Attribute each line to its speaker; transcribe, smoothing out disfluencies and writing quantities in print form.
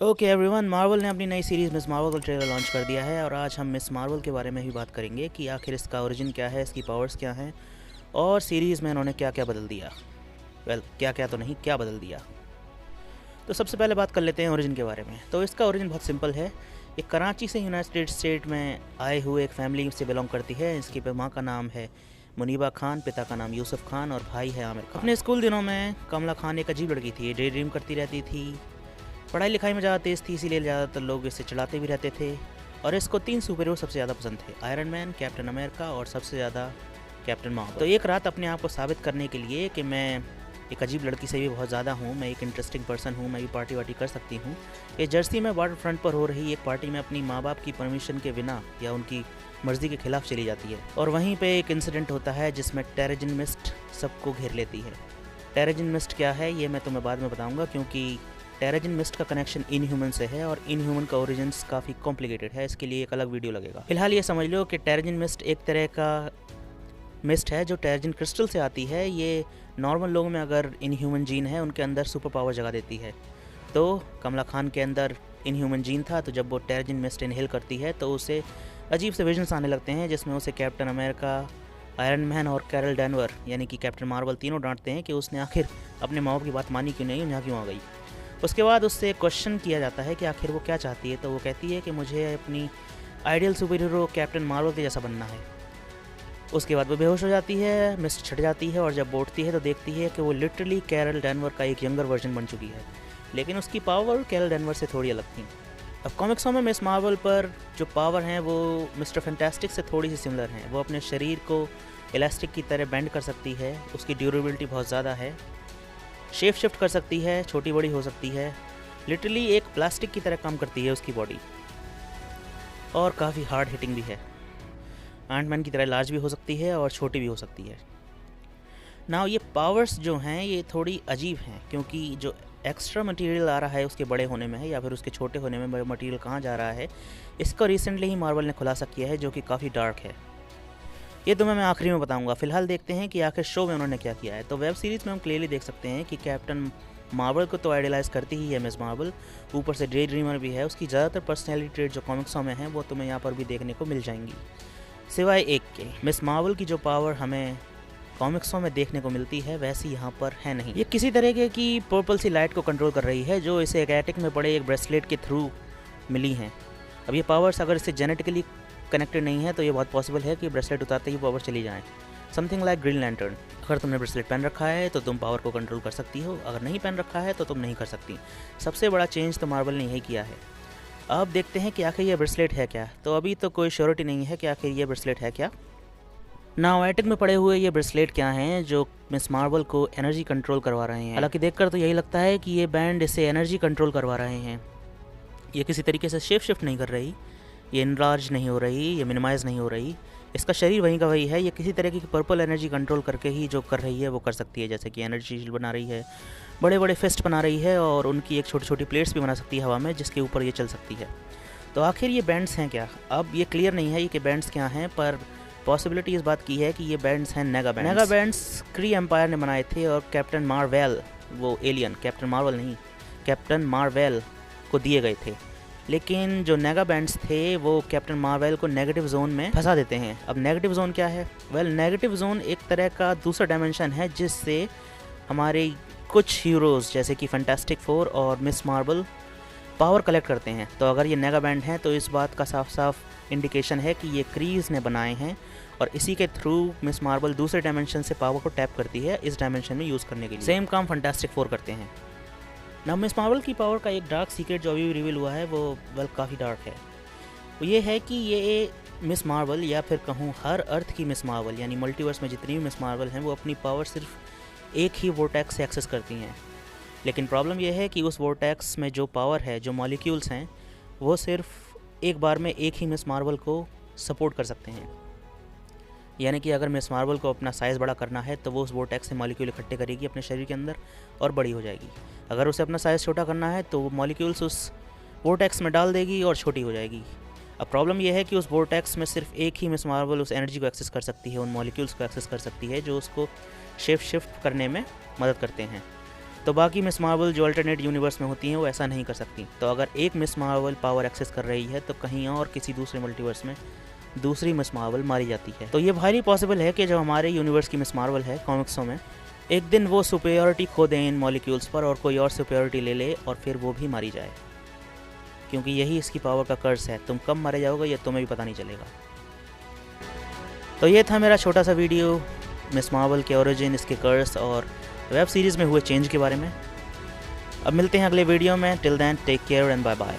Speaker 1: Okay everyone, Marvel ने अपनी नई सीरीज़ मिस मार्वल का ट्रेलर लॉन्च कर दिया है और आज हम मिस मार्वल के बारे में भी बात करेंगे कि आखिर इसका ओरिजिन क्या है, इसकी पावर्स क्या हैं और सीरीज़ में उन्होंने क्या क्या बदल दिया। क्या क्या तो नहीं, क्या बदल दिया। तो सबसे पहले बात कर लेते हैं ओरिजिन के बारे में। तो इसका ओरिजिन बहुत सिंपल है। एक कराची से यूनाइटेड स्टेट में आए हुए एक फैमिली से बिलोंग करती है। इसकी माँ का नाम है मुनीबा खान, पिता का नाम यूसुफ खान और भाई है आमिर खान। अपने स्कूल दिनों में कमला खान एक अजीब लड़की थी, डे ड्रीम करती रहती थी, पढ़ाई लिखाई में ज़्यादा तेज़ थी, इसीलिए ज़्यादातर लोग इसे चढ़ाते भी रहते थे। और इसको 3 सुपर हीरो सबसे ज़्यादा पसंद थे, आयरन मैन, कैप्टन अमेरिका और सबसे ज़्यादा कैप्टन मार्वल। तो एक रात अपने आप को साबित करने के लिए कि मैं एक अजीब लड़की से भी बहुत ज़्यादा हूँ, मैं एक इंटरेस्टिंग पर्सन हूँ, मैं भी पार्टी वार्टी कर सकती हूँ, ये जर्सी में वाटर फ्रंट पर हो रही एक पार्टी में अपनी माँ बाप की परमिशन के बिना या उनकी मर्ज़ी के खिलाफ चली जाती है। और वहीं पे एक इंसिडेंट होता है जिसमें टेरेजिन मिस्ट सबको घेर लेती है। टेरेजिन मिस्ट क्या है ये मैं तुम्हें बाद में बताऊँगा, क्योंकि टेरेजिन मिस्ट का कनेक्शन इनह्यूमन से है और इनह्यूमन का ओरिजिन्स काफ़ी कॉम्प्लिकेटेड है, इसके लिए एक अलग वीडियो लगेगा। फिलहाल ये समझ लो कि टेरेजिन मिस्ट एक तरह का मिस्ट है जो टेरेजिन क्रिस्टल से आती है। ये नॉर्मल लोगों में अगर इनह्यूमन जीन है उनके अंदर सुपर पावर जगा देती है। तो कमला खान के अंदर इनह्यूमन जीन था, तो जब वो टेरेजिन मिस्ट इनहेल करती है तो उसे अजीब से विजन्स आने लगते हैं जिसमें उसे कैप्टन अमेरिका, आयरन मैन और कैरल डैनवर यानी कि कैप्टन मार्वल तीनों डांटते हैं कि उसने आखिर अपने माँ बाप की बात मानी क्यों नहीं, यहाँ क्यों आ गई। उसके बाद उससे क्वेश्चन किया जाता है कि आखिर वो क्या चाहती है, तो वो कहती है कि मुझे अपनी ideal super hero captain Marvel के जैसा बनना है। उसके बाद वो बेहोश हो जाती है, मिस्ट छट जाती है और जब उठती है तो देखती है कि वो लिटरली कैरल डैनवर का एक यंगर वर्जन बन चुकी है, लेकिन उसकी पावर कैरल डैनवर से थोड़ी अलग थी। अब कॉमिक्सों में मिस मार्वल पर जो पावर हैं वो मिस्टर फैंटास्टिक से थोड़ी सी सिमिलर हैं। वो अपने शरीर को इलास्टिक की तरह बेंड कर सकती है, उसकी ड्यूरेबिलिटी बहुत ज़्यादा है, शेप शिफ्ट कर सकती है, छोटी बड़ी हो सकती है, लिटरली एक प्लास्टिक की तरह काम करती है उसकी बॉडी, और काफ़ी हार्ड हिटिंग भी है। आंट मैन की तरह लार्ज भी हो सकती है और छोटी भी हो सकती है। नाउ ये पावर्स जो हैं ये थोड़ी अजीब हैं, क्योंकि जो एक्स्ट्रा मटेरियल आ रहा है उसके बड़े होने में है या फिर उसके छोटे होने में मटेरियल कहाँ जा रहा है, इसका रिसेंटली ही मार्वल ने खुलासा किया है, जो कि काफ़ी डार्क है। ये तुम्हें मैं आखिरी में बताऊंगा। फिलहाल देखते हैं कि आखिर शो में उन्होंने क्या किया है। तो वेब सीरीज़ में हम क्लियरली देख सकते हैं कि कैप्टन मार्वल को तो आइडियलाइज़ करती ही है मिस मार्वल, ऊपर से डे ड्रीमर भी है। उसकी ज़्यादातर पर्सनैलिटी ट्रेट जो कॉमिक्सों में हैं वो तुम्हें यहाँ पर भी देखने को मिल जाएंगी, सिवाय एक के। मिस मार्वल की जो पावर हमें कॉमिक्सों में देखने को मिलती है वैसी यहाँ पर है नहीं। ये किसी तरीके की पर्पल सी लाइट को कंट्रोल कर रही है जो इसे एक एटिक में पड़े एक ब्रेसलेट के थ्रू मिली हैं। अब ये पावर्स अगर इससे जेनेटिकली कनेक्टेड नहीं है तो ये बहुत पॉसिबल है कि ब्रेसलेट उतारते ही पावर चली जाए, समथिंग लाइक ग्रीन लैंटर्न। अगर तुमने ब्रेसलेट पहन रखा है तो तुम पावर को कंट्रोल कर सकती हो, अगर नहीं पहन रखा है तो तुम नहीं कर सकती। सबसे बड़ा चेंज तो मार्वल ने यही किया है। अब देखते हैं कि आखिर ये ब्रेसलेट है क्या। तो अभी तो कोई श्योरिटी नहीं है कि आखिर ये ब्रेसलेट है क्या। नाउ एटिक में पड़े हुए ये ब्रेसलेट क्या हैं जो मिस मार्वल को एनर्जी कंट्रोल करवा रहे हैं। हालांकि देखकर तो यही लगता है कि ये बैंड इसे एनर्जी कंट्रोल करवा रहे हैं। ये किसी तरीके से शेप शिफ्ट नहीं कर रही, ये इनलार्ज नहीं हो रही, ये मिनिमाइज़ नहीं हो रही, इसका शरीर वहीं का वही है। ये किसी तरीके की पर्पल एनर्जी कंट्रोल करके ही जो कर रही है वो कर सकती है, जैसे कि एनर्जी शील्ड बना रही है, बड़े बड़े फिस्ट बना रही है और उनकी एक छोटी छोटी प्लेट्स भी बना सकती है हवा में जिसके ऊपर ये चल सकती है। तो आखिर ये बैंड्स हैं क्या, अब ये क्लियर नहीं है ये कि बैंड्स क्या हैं, पर पॉसिबिलिटी इस बात की है कि ये बैंड्स हैं नेगा बैंड्स। नेगा बैंड्स क्री एम्पायर ने बनाए थे और कैप्टन मार्वेल, वो एलियन कैप्टन मार्वल नहीं, कैप्टन मार्वेल को दिए गए थे। लेकिन जो नेगा बैंड्स थे वो कैप्टन मार्वेल को नेगेटिव जोन में फंसा देते हैं। अब नेगेटिव जोन क्या है? नेगेटिव जोन एक तरह का दूसरा डायमेंशन है जिससे हमारे कुछ हीरोज़ जैसे कि फैंटास्टिक फोर और मिस मार्वल पावर कलेक्ट करते हैं। तो अगर ये नेगा बैंड हैं तो इस बात का साफ साफ इंडिकेशन है कि ये क्रीज ने बनाए हैं और इसी के थ्रू मिस मार्वल दूसरे डायमेंशन से पावर को टैप करती है इस डायमेंशन में यूज़ करने के लिए। सेम काम फैंटास्टिक फोर करते हैं ना। मिस मार्वल की पावर का एक डार्क सीक्रेट जो अभी भी रिवील हुआ है वो काफ़ी डार्क है। वो ये है कि ये मिस मार्वल या फिर कहूँ हर अर्थ की मिस मार्वल यानी मल्टीवर्स में जितनी भी मिस मार्वल हैं वो अपनी पावर सिर्फ एक ही वोर्टेक्स से एक्सेस करती हैं। लेकिन प्रॉब्लम यह है कि उस वोर्टेक्स में जो पावर है, जो मॉलिक्यूल्स हैं, वो सिर्फ एक बार में एक ही मिस मार्वल को सपोर्ट कर सकते हैं। यानी कि अगर मिस मार्वल को अपना साइज़ बड़ा करना है तो वो उस वोर्टेक्स से मॉलिक्यूल इकट्ठे करेगी अपने शरीर के अंदर और बड़ी हो जाएगी। अगर उसे अपना साइज़ छोटा करना है तो वो मॉलिक्यूल्स उस वोर्टेक्स में डाल देगी और छोटी हो जाएगी। अब प्रॉब्लम यह है कि उस वोर्टेक्स में सिर्फ एक ही मिस मार्वल उस एनर्जी को एक्सेस कर सकती है, उन मॉलिक्यूल्स को एक्सेस कर सकती है जो उसको शेप शिफ्ट करने में मदद करते हैं। तो बाकी मिस मार्वल जो अल्टरनेट यूनिवर्स में होती हैं वो ऐसा नहीं कर सकती। तो अगर एक मिस मार्वल पावर एक्सेस कर रही है तो कहीं और किसी दूसरे मल्टीवर्स में दूसरी मिस मार्वल मारी जाती है। तो ये हाईली पॉसिबल है कि जब हमारे यूनिवर्स की मिस मार्वल है कॉमिक्सों में, एक दिन वो सुपेरियरिटी खो दें इन मॉलिक्यूल्स पर और कोई और सुपेरियरिटी ले ले और फिर वो भी मारी जाए, क्योंकि यही इसकी पावर का कर्स है। तुम कब मारे जाओगे ये तुम्हें भी पता नहीं चलेगा। तो ये था मेरा छोटा सा वीडियो मिस मार्वल के ओरिजिन, इसके कर्स और वेब सीरीज़ में हुए चेंज के बारे में। अब मिलते हैं अगले वीडियो में। Till then take care and bye bye.